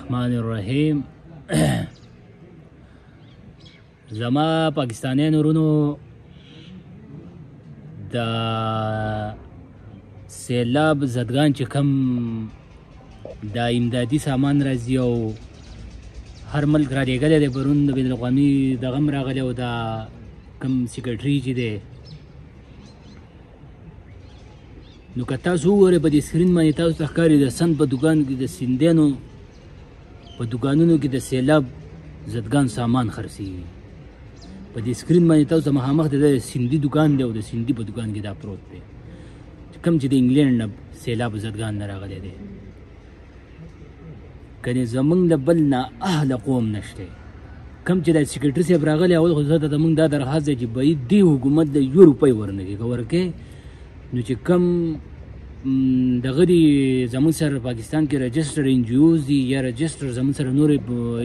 الرحمن الرحیم. زما پاکستانیانو ورونو د سیلاب زدګان چې کم د امدادي سامان راځي او هر ملک را لېږلی دی پرون د بین الاقوامي دغه هم راغلی او دا کم سیکرټري چې دی نو که تاسو وګورئ په دې سکرین باندې تاسو ته ښکاري د سند په دوکان کې د سیندیانو په دوکانونو کې د سیلاب زدګان سامان خرڅېږي. په دې سکرین باندې تاسو ته مخامخ د سیندي دوکان دی او د سیندي په دوکان کې دا پروت دی کوم چې د انګلینډ نه سیلاب زدګان نه راغلی دی. کنې زمونږ د بل نه اهله قوم نشته کوم چې د سیکرټري صاحب راغلی اول خو زه ته مونږ دا درخواست دی چې باید دې حکومت د 1 روپۍ ورنکړي که ورکړي نو چې کم دغه دي زمونږ سره پاکستان کې رجسټر ان جی اوز دي یا رجسټر زمونږ سره نورې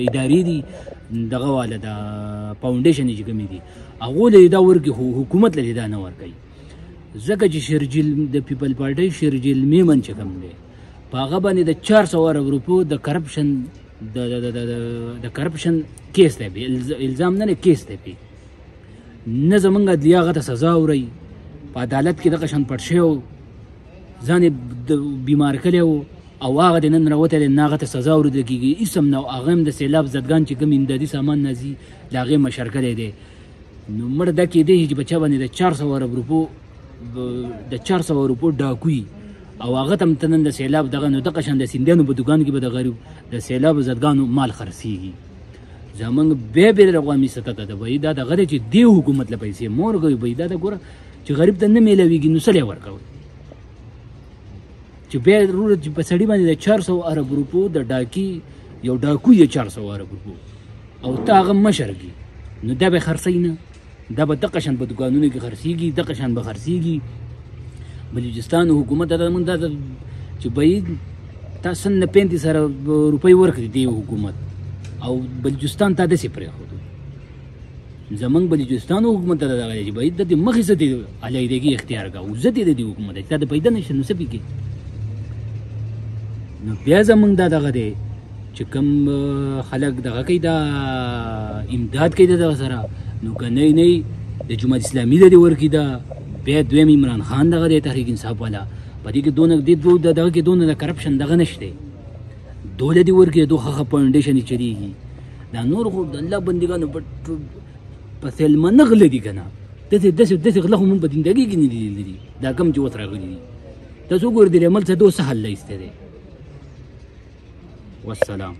ادارې دي دغه والا د فاونډیشن چې کومې دي هغو له دا ورکړي خو حکومت له دا نه ورکوي ځکه چې شیرجیل د پیپل پارټۍ شیرجیل میمن چې کوم دی په هغه باندې د 400 ارب روپو د کرپشن د کرپشن کیس دی الزام نه کیس دی نه زمونږ عدلیه هغه ته سزا وري په عدالت کې دغه شان پټ شوی ځان یې بیمار کړی و او هغه د نن راوتی دی نه هغه ته سزا ورکړل کېږي اسم نه هغه هم د سیلاب زدګان چې کوم امدادي سامان راځي د هغې مشر کړی دی نو مړه دا کېدی شي چې په چا باندې د 400 ارب روپو د 400 روپو ډاکوي او هغه ته هم ته نن د سیلاب دغه نو دغه شان د سیندیانو په دوکان کې به د غریب د سیلاب زدګانو مال خرڅېږي. زمونږ بین الاقوامي سطح ته د وایي دا دغه دی چې دې حکومت له پیسې مور کوي وایي دا د ګوره چې غریب ته نه میلاویږي نو څه ورکوي چې بیا چې په سړي باندې د 400 ارب روپو د ډاکي یو ډاکو یې 400 ارب روپو او ته هغه مشر کړي نو دا به خرڅوي نه دا به دغه شان په دوکانونو کې خرڅېږي دغه شان به خرڅېږي. بلوچستان حکومت دا موږ دا چې باید تاسو نه 35 روپۍ ورکړي دی حکومت او بلوچستان ته داسې پرېښودو زمونږ بلوچستان حکومت ته دغه دی چې باید د مخې څه دی علیحدګي اختیار کړه او ضد یې د حکومت ته د پیدا نشي نو څه پکې نو بیا زمونږ دا دغه دی چې کوم خلک دغه کوي دا امداد کوي دغه سره نو که نه د جماعت اسلامي د دې ورکړي دا بیا دویم عمران خان دغه دی تحریک انصاف والا په دې کې دونه دغه کې دونه د کرپشن دغه نشته دوله دې ورکړي دوه فاونډیشن یې چلیږي دا نور خو د الله بندګانو په سلمه نه غله دي که نه داسې غله خو مونږ په زندګۍ کې نه دي لیدلي دا کوم چې اوس راغلي دي تاسو وګورئ د عمل څه دوه څه حل ایستی دی. والسلام.